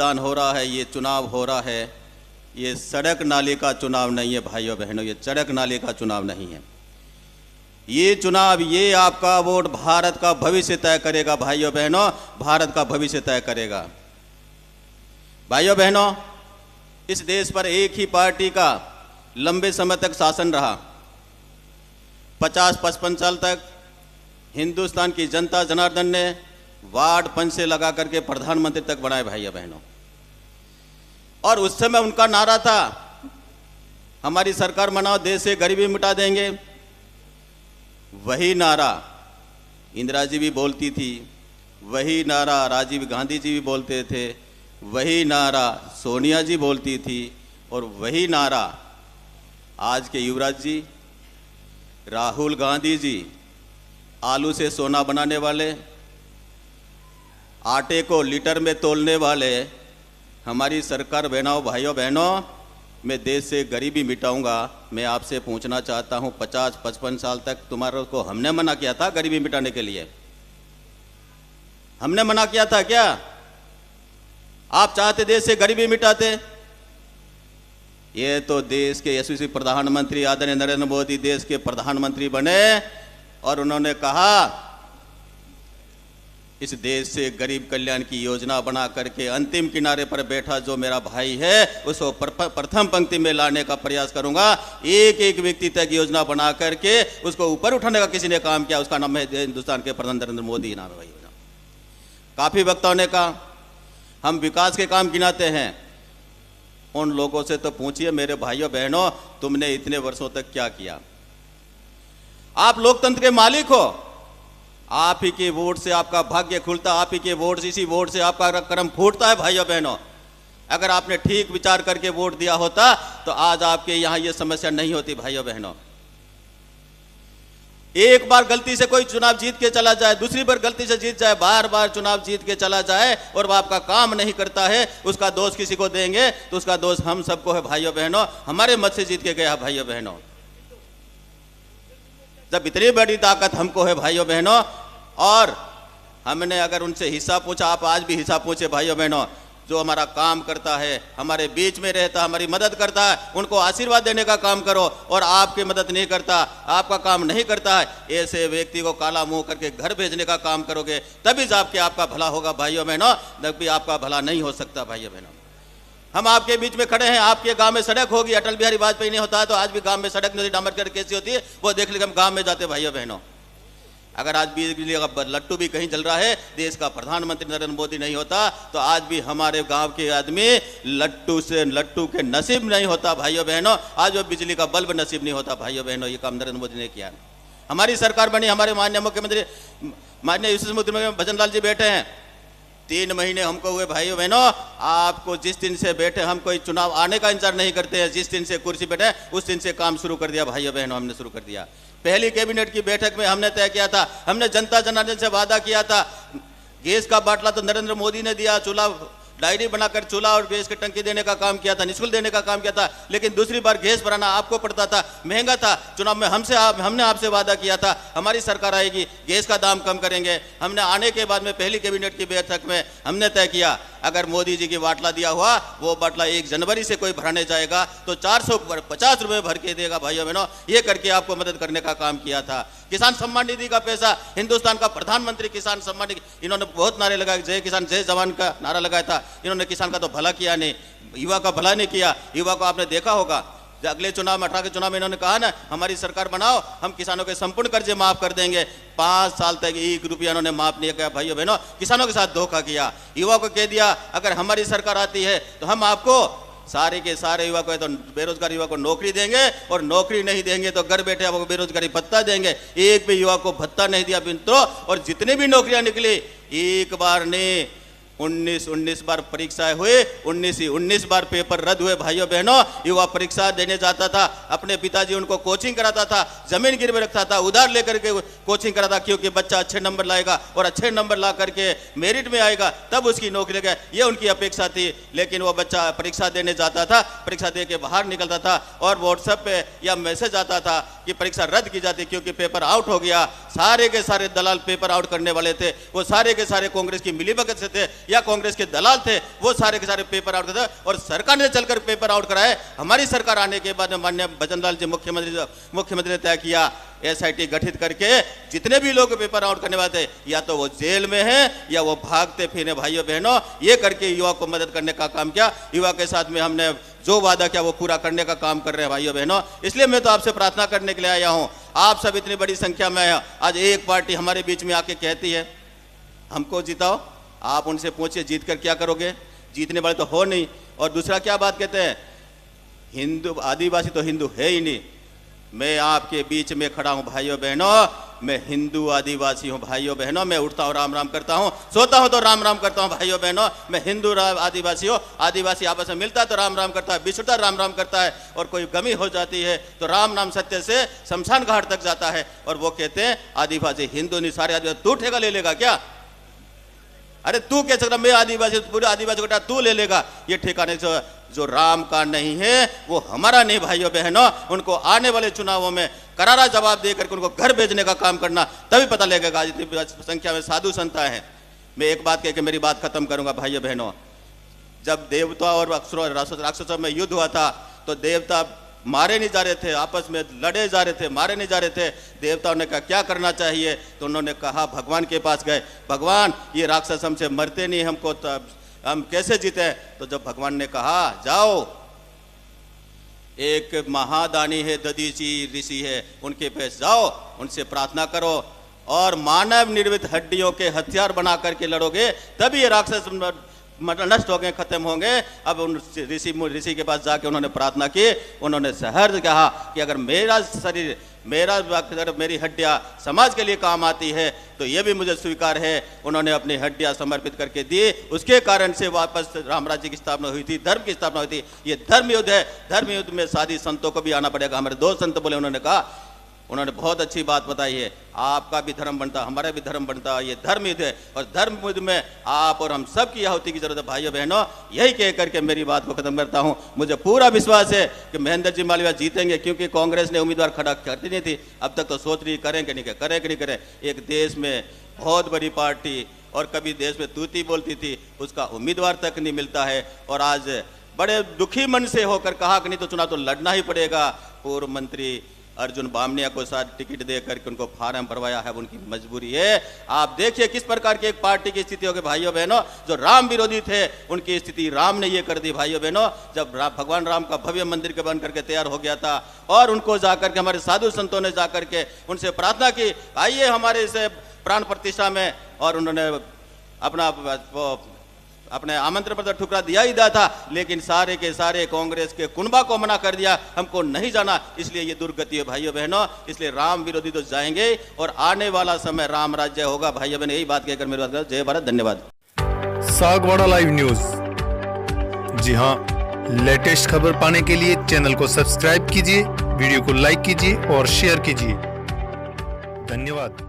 मतदान हो रहा है, ये चुनाव हो रहा है, ये सड़क नाले का चुनाव नहीं है भाइयों बहनों, ये सड़क नाले का चुनाव नहीं है। ये चुनाव, ये आपका वोट भारत का भविष्य तय करेगा भाइयों बहनों, भारत का भविष्य तय करेगा। भाइयों बहनों, इस देश पर एक ही पार्टी का लंबे समय तक शासन रहा। 50-55 साल तक हिंदुस्तान की जनता जनार्दन ने वार्ड पंच से लगा करके प्रधानमंत्री तक बनाए भाइयों बहनों। और उस समय उनका नारा था, हमारी सरकार बनाओ, देश से गरीबी मिटा देंगे। वही नारा इंदिरा जी भी बोलती थी, वही नारा राजीव गांधी जी भी बोलते थे, वही नारा सोनिया जी बोलती थी, और वही नारा आज के युवराज जी, राहुल गांधी जी, आलू से सोना बनाने वाले, आटे को लीटर में तोलने वाले, हमारी सरकार बनाओ भाइयों बहनों, मैं देश से गरीबी मिटाऊंगा। मैं आपसे पूछना चाहता हूं, 50-55 साल तक तुम्हारे को हमने मना किया था गरीबी मिटाने के लिए? हमने मना किया था क्या? आप चाहते देश से गरीबी मिटाते? ये तो देश के यशस्वी प्रधानमंत्री आदरणीय नरेंद्र मोदी देश के प्रधानमंत्री बने और उन्होंने कहा इस देश से गरीब कल्याण की योजना बना करके अंतिम किनारे पर बैठा जो मेरा भाई है उसको प्रथम पंक्ति में लाने का प्रयास करूंगा। एक एक व्यक्ति तक योजना बना करके उसको ऊपर उठाने का किसी ने काम किया, उसका नाम है हिंदुस्तान के प्रधानमंत्री नरेंद्र मोदी नाम है भाई। काफी वक्ताओं ने कहा हम विकास के काम गिनाते हैं। उन लोगों से तो पूछिए मेरे भाइयों बहनों, तुमने इतने वर्षों तक क्या किया? आप लोकतंत्र के मालिक हो, आप ही के वोट से आपका भाग्य खुलता, आप ही के वोट से, इसी वोट से आपका कर्म फूटता है भाइयों बहनों। अगर आपने ठीक विचार करके वोट दिया होता तो आज आपके यहां ये समस्या नहीं होती भाइयों बहनों। एक बार गलती से कोई चुनाव जीत के चला जाए, दूसरी बार गलती से जीत जाए, बार बार चुनाव जीत के चला जाए और वह आपका काम नहीं करता है, उसका दोष किसी को देंगे तो उसका दोष हम सबको है भाइयों बहनों। हमारे मत से जीत के गया भाइयों बहनों। जब इतनी बड़ी ताकत हमको है भाइयों बहनों, और हमने अगर उनसे हिस्सा पूछा, आप आज भी हिस्सा पूछे भाइयों बहनों, जो हमारा काम करता है, हमारे बीच में रहता, हमारी मदद करता है, उनको आशीर्वाद देने का काम करो। और आपकी मदद नहीं करता, आपका काम नहीं करता है, ऐसे व्यक्ति को काला मुंह करके घर भेजने का काम करोगे तभी जाके आपका भला होगा भाइयों बहनों, तभी आपका भला नहीं हो सकता भाइयों बहनों। हम आपके बीच में खड़े हैं, आपके गांव में सड़क होगी, अटल बिहारी वाजपेयी नहीं होता है तो आज भी गांव में सड़क नहीं, डामर सड़क कैसी होती है वो देख लेकर हम गांव में जाते भाइयों बहनों। अगर आज बिजली का लट्टू भी कहीं जल रहा है, देश का प्रधानमंत्री नरेंद्र मोदी नहीं होता तो आज भी हमारे गांव के आदमी लट्टू के नसीब नहीं होता भाइयों बहनों। आज वो बिजली का बल्ब नसीब नहीं होता भाइयों बहनों। ये काम नरेंद्र मोदी ने किया। हमारी सरकार बनी, हमारे माननीय मुख्यमंत्री माननीय मुख्यमंत्री भजनलाल जी बैठे हैं। 3 महीने हमको हुए भाइयों बहनों। आपको जिस दिन से बैठे, हम कोई चुनाव आने का इंतजार नहीं करते हैं, जिस दिन से कुर्सी बैठे उस दिन से काम शुरू कर दिया भाइयों बहनों। हमने शुरू कर दिया। पहली कैबिनेट की बैठक में हमने तय किया था, हमने जनता जनार्दन से वादा किया था, गैस का बाटला तो नरेंद्र मोदी ने दिया, चूल्हा डायरी बनाकर चूल्हा और गैस की टंकी देने का काम किया था, निःशुल्क देने का काम किया था, लेकिन दूसरी बार गैस भराना आपको पड़ता था, महंगा था। चुनाव में हमने आपसे वादा किया था हमारी सरकार आएगी, गैस का दाम कम करेंगे। हमने आने के बाद में पहली कैबिनेट की बैठक में हमने तय किया, अगर मोदी जी की बाटला दिया हुआ वो बाटला 1 जनवरी से कोई भराने जाएगा तो 450 रुपये भर के देगा भाइयों बहनों। ये करके आपको मदद करने का काम किया था। किसान सम्मान निधि का पैसा, हिंदुस्तान का प्रधानमंत्री किसान सम्मान निधि, इन्होंने बहुत नारे लगाए, जय किसान जय जवान का नारा लगाया था। इन्होंने किसान का तो भला किया नहीं, युवा का भला नहीं किया। युवा को आपने देखा होगा, अगले चुनाव में 18 के चुनाव में इन्होंने कहा ना, हमारी सरकार बनाओ, हम किसानों के संपूर्ण कर्जे माफ कर देंगे। 5 साल तक 1 रुपया इन्होंने माफ नहीं किया भाइयों बहनों। किसानों के साथ धोखा किया। युवा को कह दिया अगर हमारी सरकार आती है तो हम आपको सारे के सारे युवा को, तो बेरोजगार युवा को नौकरी देंगे, और नौकरी नहीं देंगे तो घर बैठे आपको बेरोजगारी भत्ता देंगे। एक भी युवा को भत्ता नहीं दिया मित्रों। और जितने भी नौकरियां निकली, एक बार ने 19 बार परीक्षाएं हुए, 19 बार पेपर रद्द हुए भाइयों बहनों। युवा परीक्षा देने जाता था, अपने पिताजी उनको कोचिंग कराता था, जमीन गिरवे रखता था, उधार लेकर के कोचिंग कराता, क्योंकि बच्चा अच्छे नंबर लाएगा और अच्छे नंबर ला करके मेरिट में आएगा तब उसकी नौकरी लगेगा, ये उनकी अपेक्षा थी। लेकिन वो बच्चा परीक्षा देने जाता था, परीक्षा दे के बाहर निकलता था और व्हाट्सएप पे या मैसेज आता था कि परीक्षा रद्द की जाती क्योंकि पेपर आउट हो गया। सारे के सारे दलाल पेपर आउट करने वाले थे, वो सारे के सारे कांग्रेस की मिलीभगत से थे। या कांग्रेस के दलाल थे, वो सारे के सारे पेपर आउट करते, और सरकार ने चलकर पेपर आउट कराए। हमारी सरकार आने के बाद माननीय भजनलाल जी मुख्यमंत्री ने तय किया SIT गठित करके जितने भी लोग पेपर आउट करने वाले थे, या तो वो जेल में हैं या वो भागते फिरे भाइयों बहनों, ये करके युवा को मदद करने का काम किया। युवा के साथ में हमने जो वादा किया वो पूरा करने का काम कर रहे हैं भाइयों बहनों। इसलिए मैं तो आपसे प्रार्थना करने के लिए आया हूं। आप सब इतनी बड़ी संख्या में हैं, आज एक पार्टी हमारे बीच में आके कहती है हमको जिताओ। आप उनसे पूछिए जीत कर क्या करोगे? जीतने वाले तो हो नहीं। और दूसरा क्या बात कहते हैं, हिंदू आदिवासी तो हिंदू है ही नहीं। मैं आपके बीच में खड़ा हूं भाइयों बहनों, मैं हिंदू आदिवासी हूं भाइयों बहनों। मैं उठता हूं राम राम करता हूं, सोता हूं तो राम राम करता हूं भाइयों बहनों। मैं हिंदू आदिवासी हूं। आदिवासी आपस में मिलता है तो राम राम करता है, बिछड़ता राम राम करता है, और कोई गमी हो जाती है तो राम नाम सत्य से शमशान घाट तक जाता है। और वो कहते हैं आदिवासी हिंदू नहीं, सारे आदिवासी। तू ठेका ले लेगा क्या? अरे तू कह सकता मैं आदिवासी, पूरे आदिवासी को तू ले लेगा? ये ठेकाने से जो राम का नहीं है वो हमारा नहीं भाइयों बहनों। उनको आने वाले चुनावों में करारा जवाब देकर उनको घर भेजने का काम करना, तभी पता लगेगा। जितनी संख्या में साधु संत हैं। मैं एक बात कह के मेरी बात खत्म करूंगा भाइयों बहनों। जब देवता और राक्षसों में युद्ध हुआ था तो देवता मारे नहीं जा रहे थे, आपस में लड़े जा रहे थे, मारे नहीं जा रहे थे। देवताओं ने कहा क्या करना चाहिए, तो उन्होंने कहा भगवान के पास गए, भगवान ये राक्षस हमसे मरते नहीं, हमको हम कैसे जीते? तो जब भगवान ने कहा जाओ, एक महादानी है, दधीची ऋषि है, उनके पास जाओ, उनसे प्रार्थना करो, और मानव निर्मित हड्डियों के हथियार बना करके लड़ोगे तभी ये राक्षस नष्ट हो गए, खत्म होंगे। अब उन ऋषि के पास जाके उन्होंने प्रार्थना की। उन्होंने सहर्ष कहा कि अगर मेरा शरीर, अगर मेरी हड्डियां समाज के लिए काम आती है तो ये भी मुझे स्वीकार है। उन्होंने अपनी हड्डियां समर्पित करके दी। उसके कारण से वापस राम राज्य की स्थापना हुई थी, धर्म की स्थापना हुई थी। ये धर्म युद्ध है। धर्म युद्ध में साधी संतों को भी आना पड़ेगा। हमारे दो संत बोले, उन्होंने कहा, उन्होंने बहुत अच्छी बात बताई है, आपका भी धर्म बनता, हमारा भी धर्म बनता, ये धर्म युद्ध है, और धर्म युद्ध में आप और हम सब की आहुति की जरूरत है भाइयों बहनों। यही कह करके मेरी बात को खत्म करता हूं। मुझे पूरा विश्वास है कि महेंद्र जी मालवीय जीतेंगे, क्योंकि कांग्रेस ने उम्मीदवार खड़ा करती नहीं थी। अब तक तो सोच रही करें कि नहीं करें। एक देश में बहुत बड़ी पार्टी और कभी देश में तूती बोलती थी, उसका उम्मीदवार तक नहीं मिलता है। और आज बड़े दुखी मन से होकर कहा कि नहीं तो चुनाव तो लड़ना ही पड़ेगा। पूर्व मंत्री अर्जुन बामनिया को साथ टिकट दे करके उनको फार्म भरवाया है, उनकी मजबूरी है। आप देखिए किस प्रकार की एक पार्टी की स्थिति होगी भाइयों बहनों। जो राम विरोधी थे उनकी स्थिति राम ने ये कर दी भाइयों बहनों। जब भगवान राम का भव्य मंदिर के बन करके तैयार हो गया था, और उनको जाकर के हमारे साधु संतों ने जाकर के उनसे प्रार्थना की, आइए हमारे इस प्राण प्रतिष्ठा में, और उन्होंने अपने आमंत्रण पर ठुकरा दिया ही दिया था। लेकिन सारे के सारे कांग्रेस के कुनबा को मना कर दिया, हमको नहीं जाना। इसलिए ये दुर्गति है भाइयों बहनों। इसलिए राम विरोधी तो जाएंगे, और आने वाला समय राम राज्य होगा भाइयों बहनों। यही बात कहकर मेरी बात कर, जय भारत, धन्यवाद। सागवाड़ा लाइव न्यूज, जी हाँ, लेटेस्ट खबर पाने के लिए चैनल को सब्सक्राइब कीजिए, वीडियो को लाइक कीजिए और शेयर कीजिए। धन्यवाद।